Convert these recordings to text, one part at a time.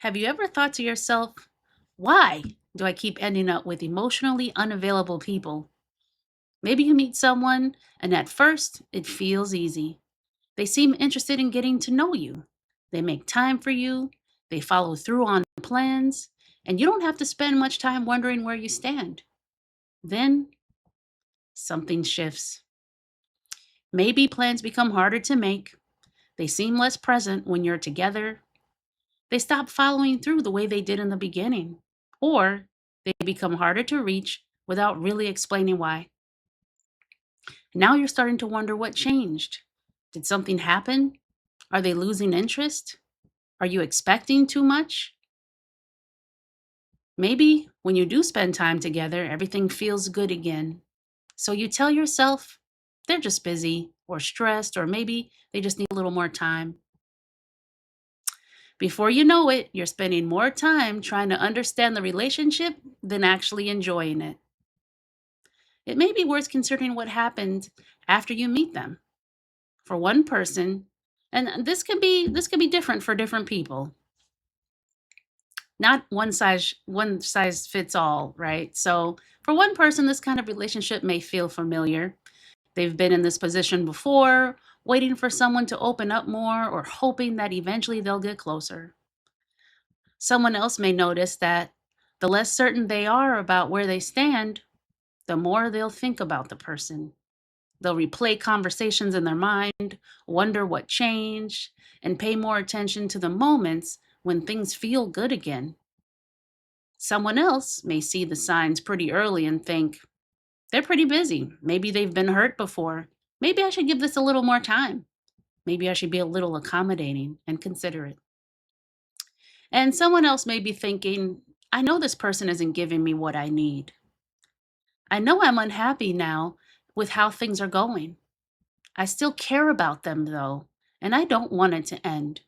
Have you ever thought to yourself, why do I keep ending up with emotionally unavailable people? Maybe you meet someone and at first it feels easy. They seem interested in getting to know you. They make time for you. They follow through on plans. And you don't have to spend much time wondering where you stand. Then something shifts. Maybe plans become harder to make. They seem less present when you're together. They stop following through the way they did in the beginning, or they become harder to reach without really explaining why. Now you're starting to wonder what changed. Did something happen? Are they losing interest? Are you expecting too much? Maybe when you do spend time together, everything feels good again. So you tell yourself they're just busy or stressed, or maybe they just need a little more time. Before you know it, you're spending more time trying to understand the relationship than actually enjoying it. It may be worth considering what happened after you meet them. For one person, and this can be different for different people. Not one size fits all, right? So, for one person this kind of relationship may feel familiar. They've been in this position before, waiting for someone to open up more or hoping that eventually they'll get closer. Someone else may notice that the less certain they are about where they stand, the more they'll think about the person. They'll replay conversations in their mind, wonder what changed, and pay more attention to the moments when things feel good again. Someone else may see the signs pretty early and think, they're pretty busy. Maybe they've been hurt before. Maybe I should give this a little more time. Maybe I should be a little accommodating and considerate. And someone else may be thinking, I know this person isn't giving me what I need. I know I'm unhappy now with how things are going. I still care about them though, and I don't want it to end.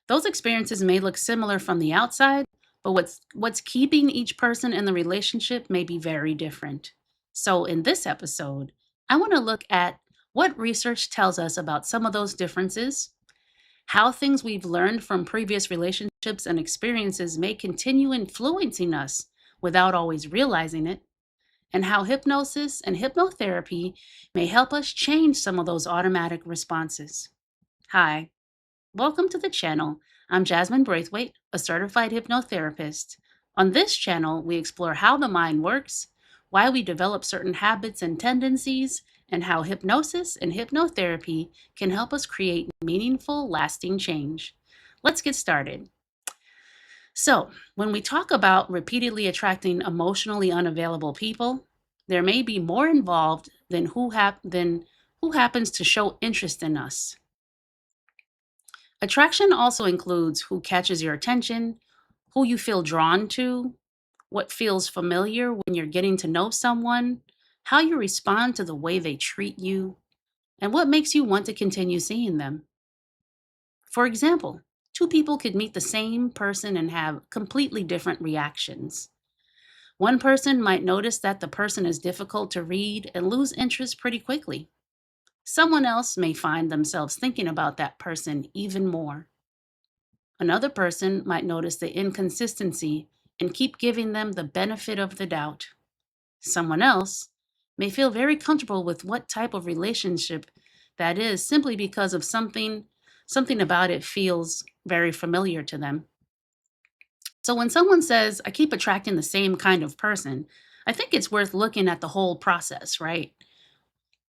Those experiences may look similar from the outside, but what's keeping each person in the relationship may be very different. So in this episode, I want to look at what research tells us about some of those differences, how things we've learned from previous relationships and experiences may continue influencing us without always realizing it, and how hypnosis and hypnotherapy may help us change some of those automatic responses. Hi, welcome to the channel. I'm Jasmine Braithwaite, a certified hypnotherapist. On this channel, we explore how the mind works, why we develop certain habits and tendencies, and how hypnosis and hypnotherapy can help us create meaningful, lasting change. Let's get started. So, when we talk about repeatedly attracting emotionally unavailable people, there may be more involved than who happens to show interest in us. Attraction also includes who catches your attention, who you feel drawn to, what feels familiar when you're getting to know someone, how you respond to the way they treat you, and what makes you want to continue seeing them. For example, two people could meet the same person and have completely different reactions. One person might notice that the person is difficult to read and lose interest pretty quickly. Someone else may find themselves thinking about that person even more. Another person might notice the inconsistency and keep giving them the benefit of the doubt. Someone else may feel very comfortable with what type of relationship that is simply because of something about it feels very familiar to them. So when someone says, I keep attracting the same kind of person, I think it's worth looking at the whole process, right?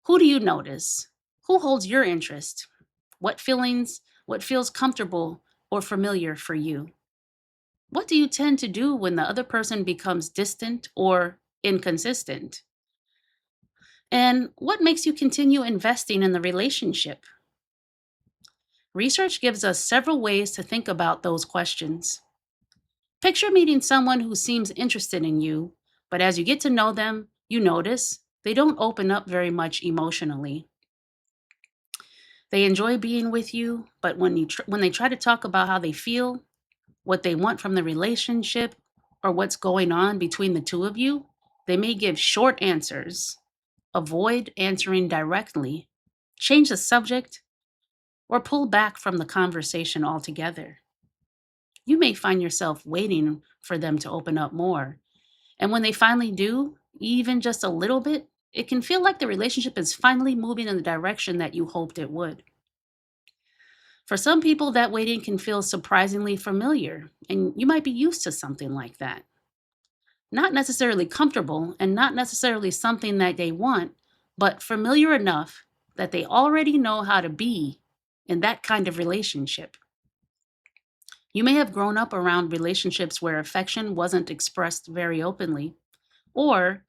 Who do you notice? Who holds your interest? What feels comfortable or familiar for you? What do you tend to do when the other person becomes distant or inconsistent? And what makes you continue investing in the relationship? Research gives us several ways to think about those questions. Picture meeting someone who seems interested in you, but as you get to know them, you notice they don't open up very much emotionally. They enjoy being with you, but when they try to talk about how they feel, what they want from the relationship, or what's going on between the two of you, they may give short answers, avoid answering directly, change the subject, or pull back from the conversation altogether. you may find yourself waiting for them to open up more. And when they finally do, even just a little bit, it can feel like the relationship is finally moving in the direction that you hoped it would. For some people, that waiting can feel surprisingly familiar, and you might be used to something like that. Not necessarily comfortable and not necessarily something that they want, but familiar enough that they already know how to be in that kind of relationship. You may have grown up around relationships where affection wasn't expressed very openly, or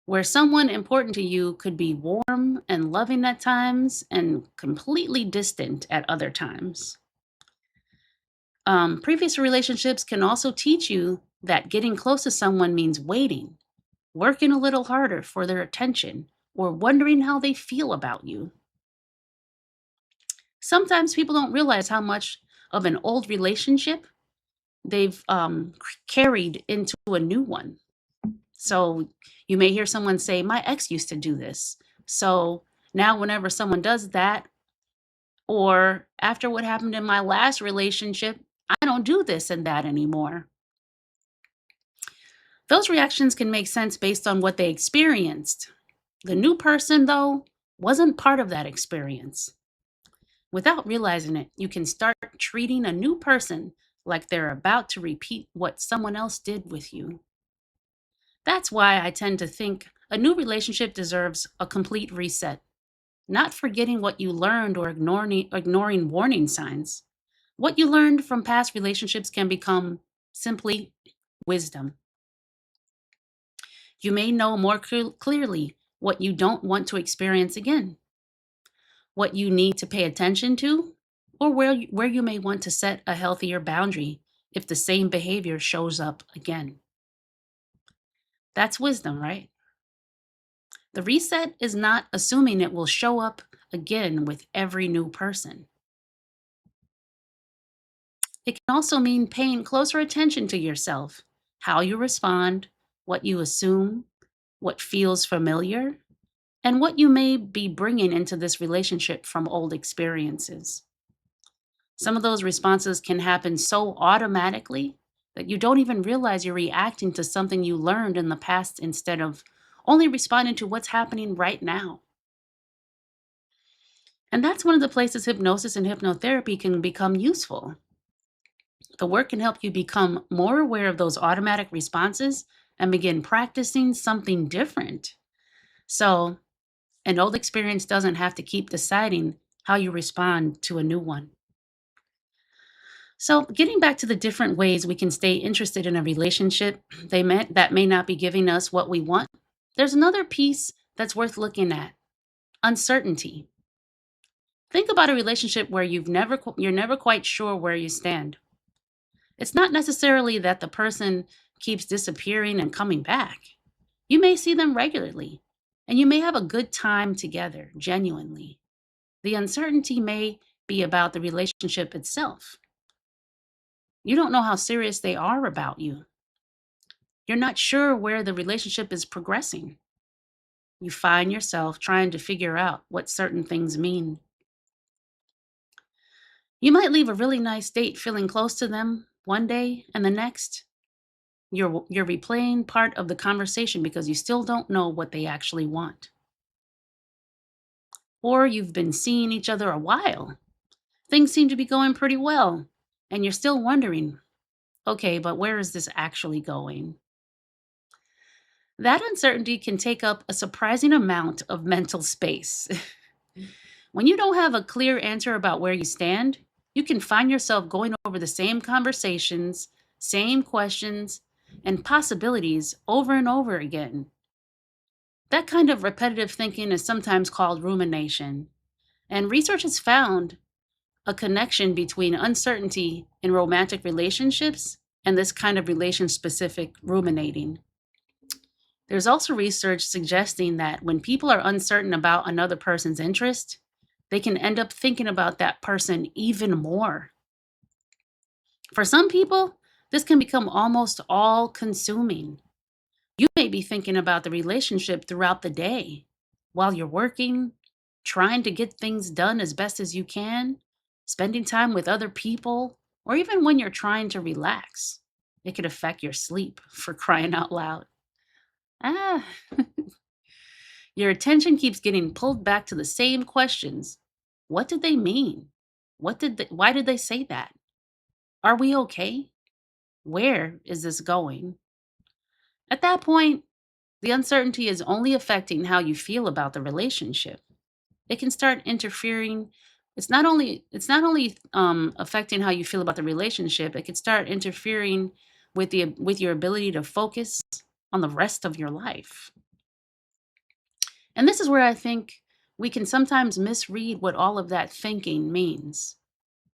where someone important to you could be warm and loving at times and completely distant at other times. Previous relationships can also teach you that getting close to someone means waiting, working a little harder for their attention, or wondering how they feel about you. Sometimes people don't realize how much of an old relationship they've carried into a new one. So you may hear someone say, "My ex used to do this." So now, whenever someone does that, or after what happened in my last relationship, I don't do this and that anymore. Those reactions can make sense based on what they experienced. The new person, though, wasn't part of that experience. Without realizing it, you can start treating a new person like they're about to repeat what someone else did with you. That's why I tend to think a new relationship deserves a complete reset, not forgetting what you learned or ignoring warning signs. What you learned from past relationships can become simply wisdom. You may know more clearly what you don't want to experience again, what you need to pay attention to, or where you may want to set a healthier boundary if the same behavior shows up again. That's wisdom, right? The reset is not assuming it will show up again with every new person. It can also mean paying closer attention to yourself, how you respond, what you assume, what feels familiar, and what you may be bringing into this relationship from old experiences. Some of those responses can happen so automatically that you don't even realize you're reacting to something you learned in the past instead of only responding to what's happening right now. And that's one of the places hypnosis and hypnotherapy can become useful. The work can help you become more aware of those automatic responses and begin practicing something different. So, an old experience doesn't have to keep deciding how you respond to a new one. So, getting back to the different ways we can stay interested in a relationship that may not be giving us what we want, there's another piece that's worth looking at: uncertainty. Think about a relationship where you're never quite sure where you stand. It's not necessarily that the person keeps disappearing and coming back. You may see them regularly, and you may have a good time together, genuinely. The uncertainty may be about the relationship itself. You don't know how serious they are about you. You're not sure where the relationship is progressing. You find yourself trying to figure out what certain things mean. You might leave a really nice date feeling close to them one day, and the next, you're replaying part of the conversation because you still don't know what they actually want. Or you've been seeing each other a while. Things seem to be going pretty well, and you're still wondering, okay, but where is this actually going? That uncertainty can take up a surprising amount of mental space. When you don't have a clear answer about where you stand, you can find yourself going over the same conversations, same questions, and possibilities over and over again. That kind of repetitive thinking is sometimes called rumination. And research has found a connection between uncertainty in romantic relationships and this kind of relation specific ruminating. There's also research suggesting that when people are uncertain about another person's interest, they can end up thinking about that person even more. For some people, this can become almost all consuming. You may be thinking about the relationship throughout the day while you're working, trying to get things done as best as you can, spending time with other people, or even when you're trying to relax. It could affect your sleep, for crying out loud. Ah, your attention keeps getting pulled back to the same questions. What did they mean? Why did they say that? Are we okay? Where is this going? At that point, the uncertainty is only affecting how you feel about the relationship. It can start interfering. It's not only affecting how you feel about the relationship. It can start interfering with your ability to focus on the rest of your life. And this is where I think we can sometimes misread what all of that thinking means.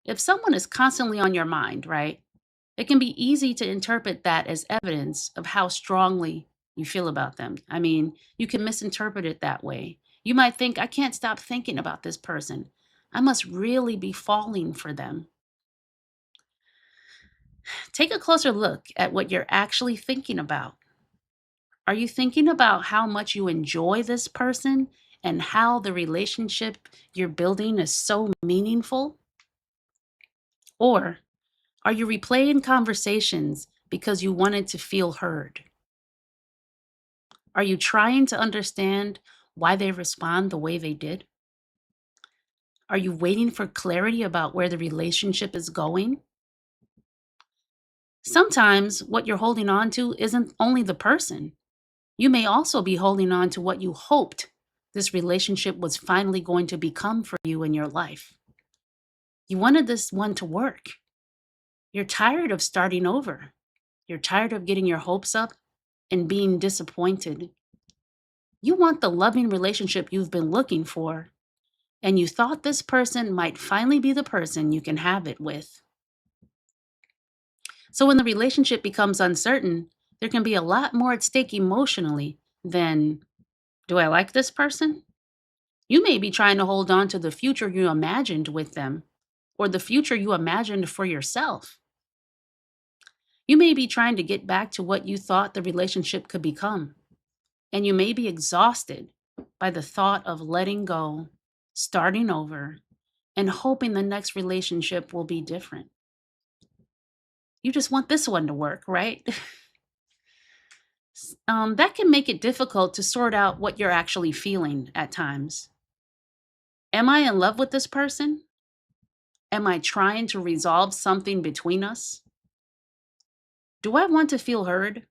If someone is constantly on your mind, right, it can be easy to interpret that as evidence of how strongly you feel about them. I mean, you can misinterpret it that way. You might think, I can't stop thinking about this person. I must really be falling for them. Take a closer look at what you're actually thinking about. Are you thinking about how much you enjoy this person and how the relationship you're building is so meaningful? Or are you replaying conversations because you wanted to feel heard? Are you trying to understand why they respond the way they did? Are you waiting for clarity about where the relationship is going? Sometimes what you're holding on to isn't only the person. You may also be holding on to what you hoped this relationship was finally going to become for you in your life. You wanted this one to work. You're tired of starting over. You're tired of getting your hopes up and being disappointed. You want the loving relationship you've been looking for, and you thought this person might finally be the person you can have it with. So when the relationship becomes uncertain, there can be a lot more at stake emotionally than, do I like this person? You may be trying to hold on to the future you imagined with them, or the future you imagined for yourself. You may be trying to get back to what you thought the relationship could become, and you may be exhausted by the thought of letting go, starting over, and hoping the next relationship will be different. You just want this one to work, right? That can make it difficult to sort out what you're actually feeling at times. Am I in love with this person? Am I trying to resolve something between us? Do I want to feel heard?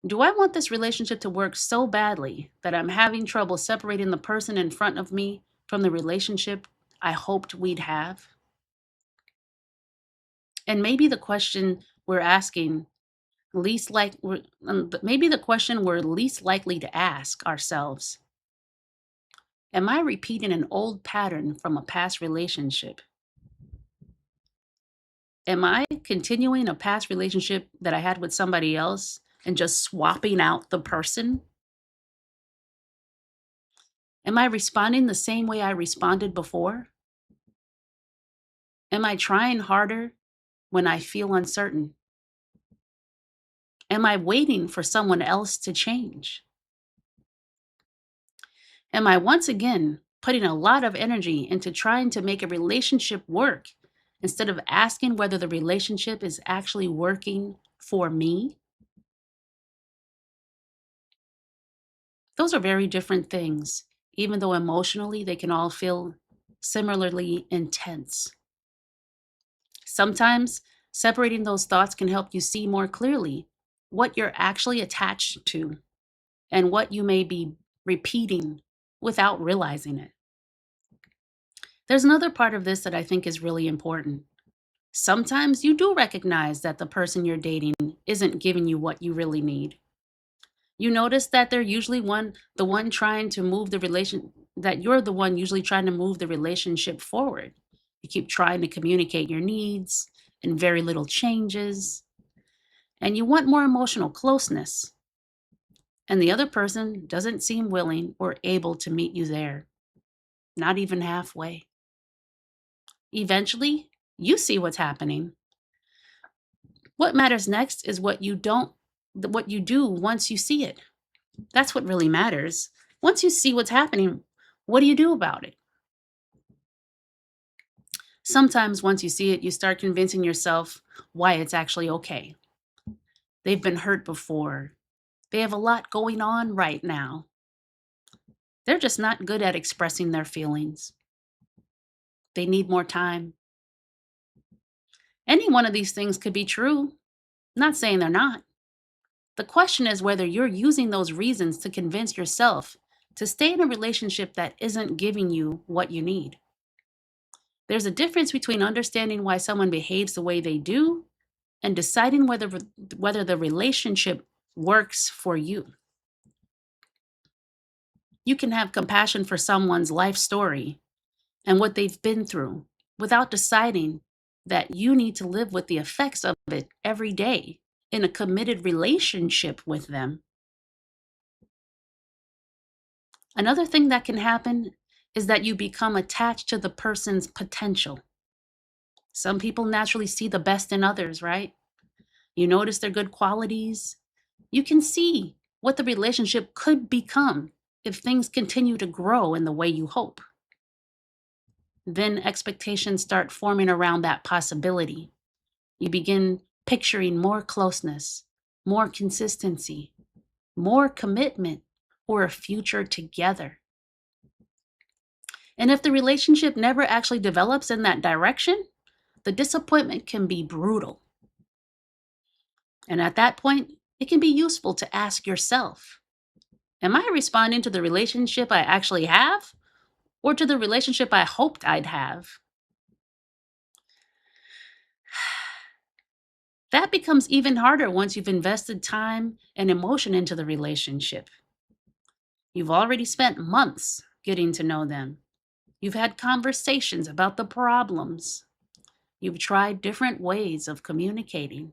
Do I want this relationship to work so badly that I'm having trouble separating the person in front of me from the relationship I hoped we'd have? And maybe the question we're asking maybe the question we're least likely to ask ourselves: am I repeating an old pattern from a past relationship? Am I continuing a past relationship that I had with somebody else and just swapping out the person? Am I responding the same way I responded before? Am I trying harder when I feel uncertain? Am I waiting for someone else to change? Am I once again putting a lot of energy into trying to make a relationship work instead of asking whether the relationship is actually working for me? Those are very different things, even though emotionally they can all feel similarly intense. Sometimes separating those thoughts can help you see more clearly what you're actually attached to and what you may be repeating without realizing it. There's another part of this that I think is really important. Sometimes you do recognize that the person you're dating isn't giving you what you really need. You notice that they're usually the one trying to move the relation that you're the one usually trying to move the relationship forward. You keep trying to communicate your needs and very little changes, and you want more emotional closeness, and the other person doesn't seem willing or able to meet you there, not even halfway. Eventually, you see what's happening. What matters next is what you do once you see it. That's what really matters. Once you see what's happening, what do you do about it? Sometimes once you see it, you start convincing yourself why it's actually okay. They've been hurt before. They have a lot going on right now. They're just not good at expressing their feelings. They need more time. Any one of these things could be true. Not saying they're not. The question is whether you're using those reasons to convince yourself to stay in a relationship that isn't giving you what you need. There's a difference between understanding why someone behaves the way they do and deciding whether the relationship works for you. You can have compassion for someone's life story and what they've been through without deciding that you need to live with the effects of it every day in a committed relationship with them. Another thing that can happen is that you become attached to the person's potential. Some people naturally see the best in others, right? You notice their good qualities. You can see what the relationship could become if things continue to grow in the way you hope. Then expectations start forming around that possibility. You begin picturing more closeness, more consistency, more commitment, or a future together. And if the relationship never actually develops in that direction, the disappointment can be brutal. And at that point, it can be useful to ask yourself, am I responding to the relationship I actually have or to the relationship I hoped I'd have? That becomes even harder once you've invested time and emotion into the relationship. You've already spent months getting to know them. You've had conversations about the problems. You've tried different ways of communicating.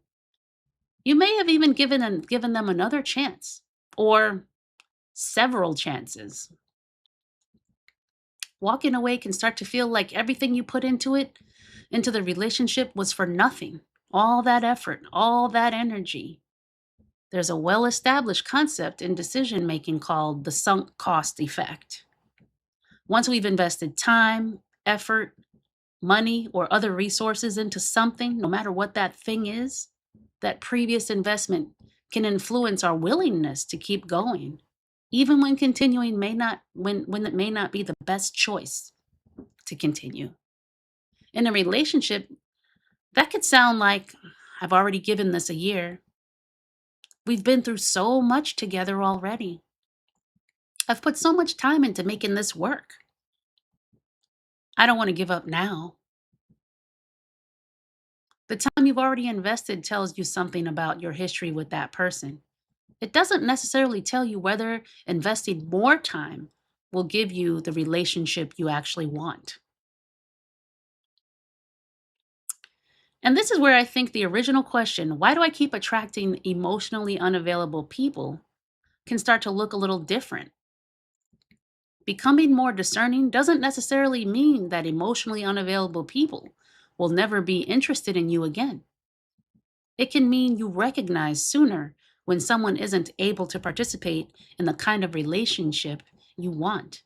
You may have even given them another chance or several chances. Walking away can start to feel like everything you put into the relationship was for nothing. All that effort, all that energy. There's a well established concept in decision making called the sunk cost effect. Once we've invested time, effort, money, or other resources into something, no matter what that thing is, that previous investment can influence our willingness to keep going, even when continuing may not when it may not be the best choice to continue. In a relationship, that could sound like I've already given this a year. We've been through so much together already. I've put so much time into making this work. I don't want to give up now. The time you've already invested tells you something about your history with that person. It doesn't necessarily tell you whether investing more time will give you the relationship you actually want. And this is where I think the original question, why do I keep attracting emotionally unavailable people, can start to look a little different. Becoming more discerning doesn't necessarily mean that emotionally unavailable people will never be interested in you again. It can mean you recognize sooner when someone isn't able to participate in the kind of relationship you want.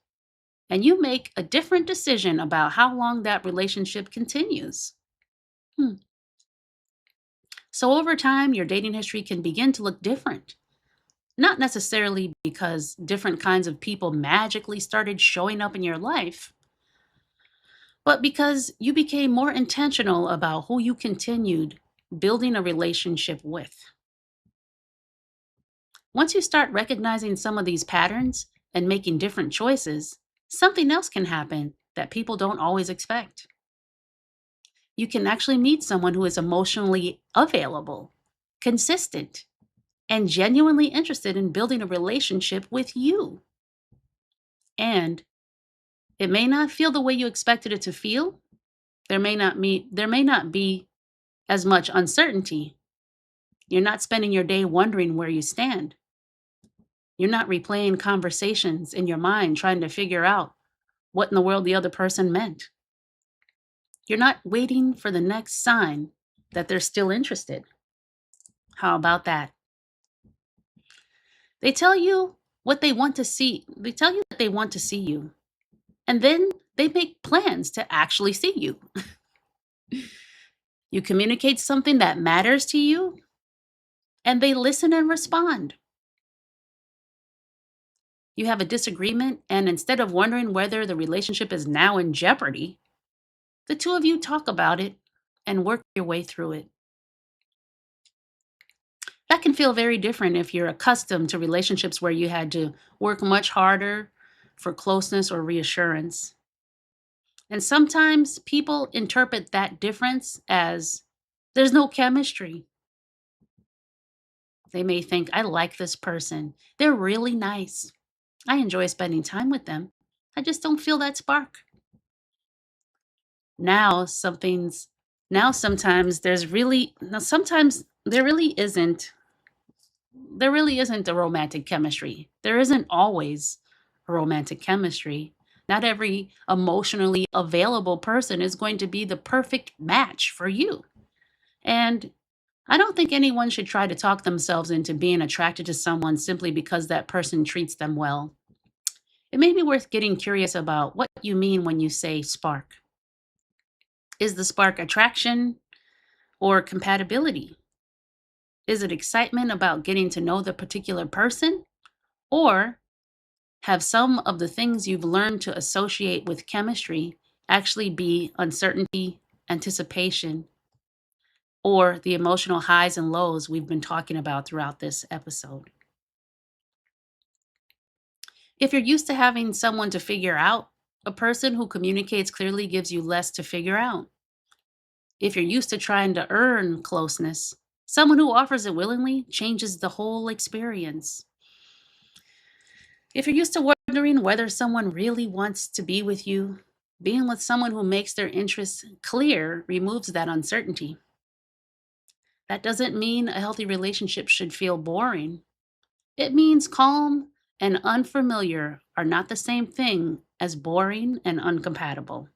And you make a different decision about how long that relationship continues. Hmm. So, over time, your dating history can begin to look different. Not necessarily because different kinds of people magically started showing up in your life, but because you became more intentional about who you continued building a relationship with. Once you start recognizing some of these patterns and making different choices, something else can happen that people don't always expect. You can actually meet someone who is emotionally available, consistent, and genuinely interested in building a relationship with you. And it may not feel the way you expected it to feel. There may not be as much uncertainty. You're not spending your day wondering where you stand. You're not replaying conversations in your mind trying to figure out what in the world the other person meant. You're not waiting for the next sign that they're still interested. How about that? They tell you what they want to see. They tell you that they want to see you. And then they make plans to actually see you. You communicate something that matters to you, and they listen and respond. You have a disagreement, and instead of wondering whether the relationship is now in jeopardy, the two of you talk about it and work your way through it. That can feel very different if you're accustomed to relationships where you had to work much harder for closeness or reassurance. And sometimes people interpret that difference as there's no chemistry. They may think, I like this person. They're really nice. I enjoy spending time with them. I just don't feel that spark. Now something's now sometimes there's really now sometimes there really isn't a romantic chemistry. There isn't always a romantic chemistry. Not every emotionally available person is going to be the perfect match for you. And I don't think anyone should try to talk themselves into being attracted to someone simply because that person treats them well. It may be worth getting curious about what you mean when you say spark. Is the spark attraction or compatibility? Is it excitement about getting to know the particular person? Or have some of the things you've learned to associate with chemistry actually be uncertainty, anticipation, or the emotional highs and lows we've been talking about throughout this episode? If you're used to having someone to figure out, a person who communicates clearly gives you less to figure out. If you're used to trying to earn closeness, someone who offers it willingly changes the whole experience. If you're used to wondering whether someone really wants to be with you, being with someone who makes their interests clear removes that uncertainty. That doesn't mean a healthy relationship should feel boring. It means calm and unfamiliar are not the same thing as boring and incompatible.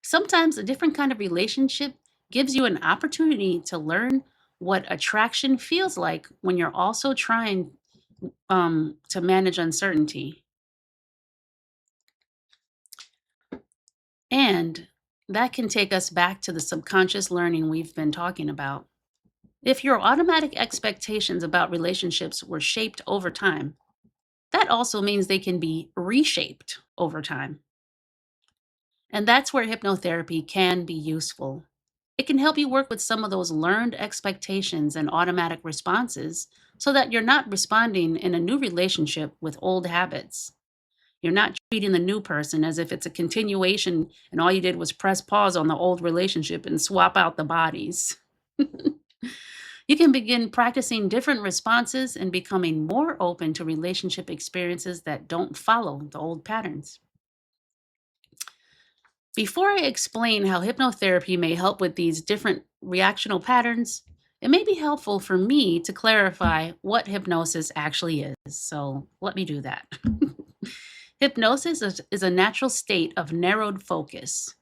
Sometimes a different kind of relationship gives you an opportunity to learn what attraction feels like when you're also trying to manage uncertainty. And that can take us back to the subconscious learning we've been talking about. If your automatic expectations about relationships were shaped over time, that also means they can be reshaped over time. And that's where hypnotherapy can be useful. It can help you work with some of those learned expectations and automatic responses so that you're not responding in a new relationship with old habits. You're not treating the new person as if it's a continuation and all you did was press pause on the old relationship and swap out the bodies. You can begin practicing different responses and becoming more open to relationship experiences that don't follow the old patterns. Before I explain how hypnotherapy may help with these different reactional patterns, it may be helpful for me to clarify what hypnosis actually is. So let me do that. Hypnosis is a natural state of narrowed focus.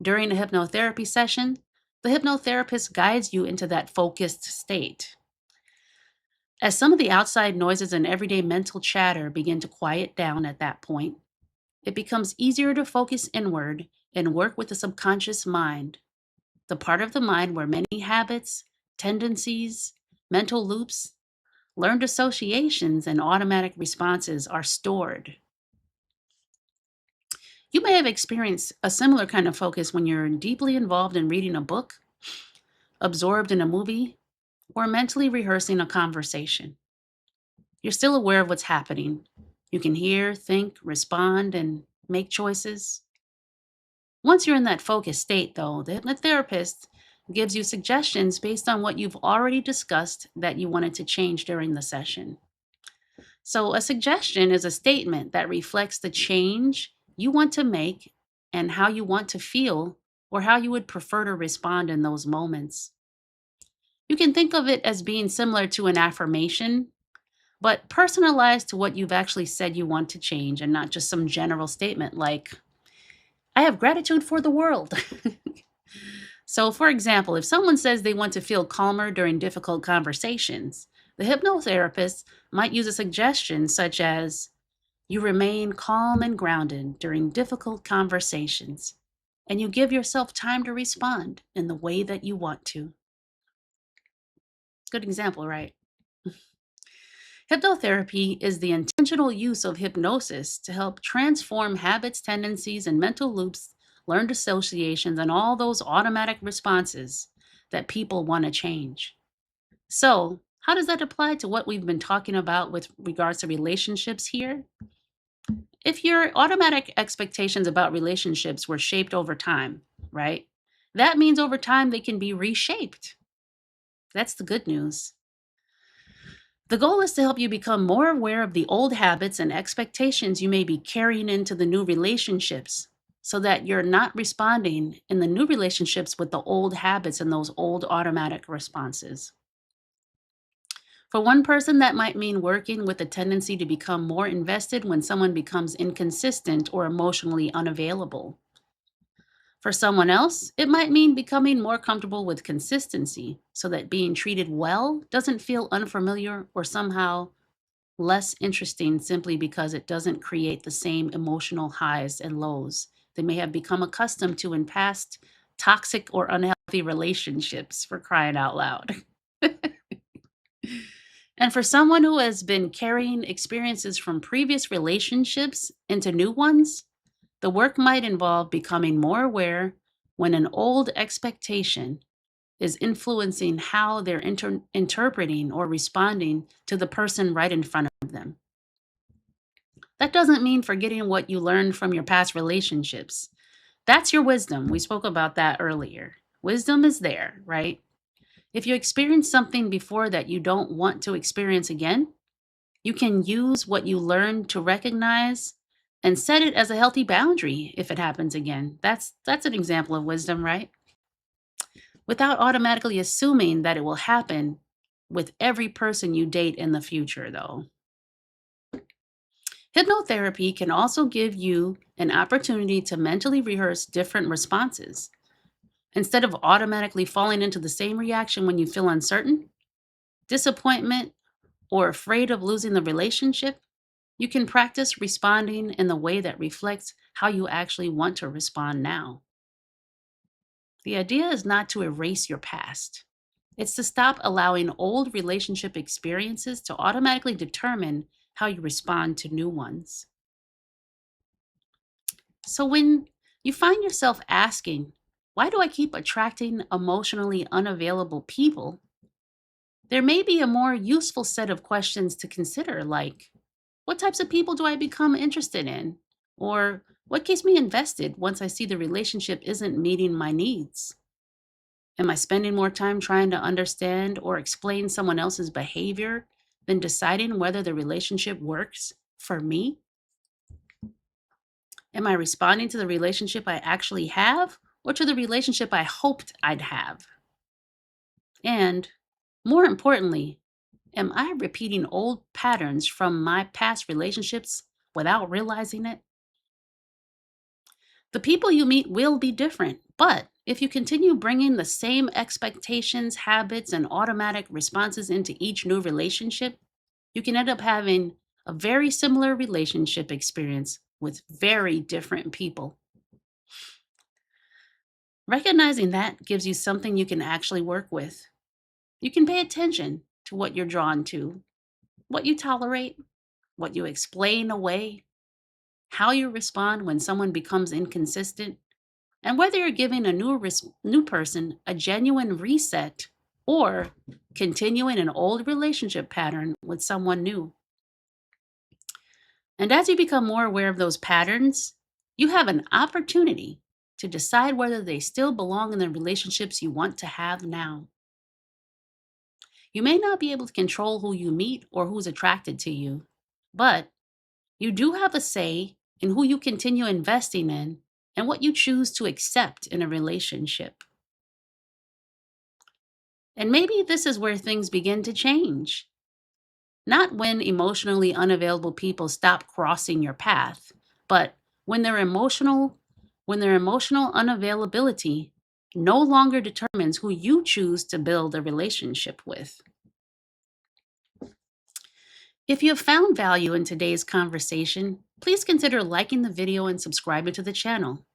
During a hypnotherapy session, the hypnotherapist guides you into that focused state. As some of the outside noises and everyday mental chatter begin to quiet down at that point, it becomes easier to focus inward and work with the subconscious mind, the part of the mind where many habits, tendencies, mental loops, learned associations, and automatic responses are stored. You may have experienced a similar kind of focus when you're deeply involved in reading a book, absorbed in a movie, or mentally rehearsing a conversation. You're still aware of what's happening. You can hear, think, respond, and make choices. Once you're in that focused state, though, the hypnotherapist gives you suggestions based on what you've already discussed that you wanted to change during the session. So, a suggestion is a statement that reflects the change you want to make and how you want to feel or how you would prefer to respond in those moments. You can think of it as being similar to an affirmation, but personalized to what you've actually said you want to change and not just some general statement like, I have gratitude for the world. So, for example, if someone says they want to feel calmer during difficult conversations, the hypnotherapist might use a suggestion such as, You remain calm and grounded during difficult conversations, and you give yourself time to respond in the way that you want to. Good example, right? Hypnotherapy is the intentional use of hypnosis to help transform habits, tendencies, and mental loops, learned associations, and all those automatic responses that people want to change. So, how does that apply to what we've been talking about with regards to relationships here? If your automatic expectations about relationships were shaped over time, right? That means over time they can be reshaped. That's the good news. The goal is to help you become more aware of the old habits and expectations you may be carrying into the new relationships so that you're not responding in the new relationships with the old habits and those old automatic responses. For one person, that might mean working with a tendency to become more invested when someone becomes inconsistent or emotionally unavailable. For someone else, it might mean becoming more comfortable with consistency so that being treated well doesn't feel unfamiliar or somehow less interesting simply because it doesn't create the same emotional highs and lows they may have become accustomed to in past toxic or unhealthy relationships, for crying out loud. And for someone who has been carrying experiences from previous relationships into new ones, the work might involve becoming more aware when an old expectation is influencing how they're interpreting or responding to the person right in front of them. That doesn't mean forgetting what you learned from your past relationships. That's your wisdom. We spoke about that earlier. Wisdom is there, right? If you experienced something before that you don't want to experience again, you can use what you learned to recognize and set it as a healthy boundary if it happens again. That's an example of wisdom, right? Without automatically assuming that it will happen with every person you date in the future, though. Hypnotherapy can also give you an opportunity to mentally rehearse different responses. Instead of automatically falling into the same reaction when you feel uncertain, disappointment, or afraid of losing the relationship, you can practice responding in the way that reflects how you actually want to respond now. The idea is not to erase your past. It's to stop allowing old relationship experiences to automatically determine how you respond to new ones. So when you find yourself asking, why do I keep attracting emotionally unavailable people? There may be a more useful set of questions to consider, like, what types of people do I become interested in? Or what keeps me invested once I see the relationship isn't meeting my needs? Am I spending more time trying to understand or explain someone else's behavior than deciding whether the relationship works for me? Am I responding to the relationship I actually have or to the relationship I hoped I'd have? And more importantly, am I repeating old patterns from my past relationships without realizing it? The people you meet will be different, but if you continue bringing the same expectations, habits, and automatic responses into each new relationship, you can end up having a very similar relationship experience with very different people. Recognizing that gives you something you can actually work with. You can pay attention to what you're drawn to, what you tolerate, what you explain away, how you respond when someone becomes inconsistent, and whether you're giving a new person a genuine reset or continuing an old relationship pattern with someone new. And as you become more aware of those patterns, you have an opportunity to decide whether they still belong in the relationships you want to have now. You may not be able to control who you meet or who's attracted to you, but you do have a say in who you continue investing in and what you choose to accept in a relationship. And maybe this is where things begin to change. Not when emotionally unavailable people stop crossing your path, but when their emotional unavailability no longer determines who you choose to build a relationship with. If you have found value in today's conversation, please consider liking the video and subscribing to the channel.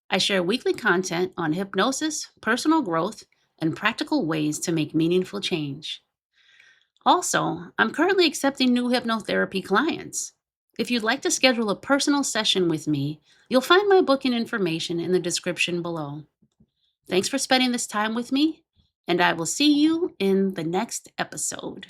I share weekly content on hypnosis, personal growth, and practical ways to make meaningful change. Also, I'm currently accepting new hypnotherapy clients. If you'd like to schedule a personal session with me, you'll find my booking information in the description below. Thanks for spending this time with me, and I will see you in the next episode.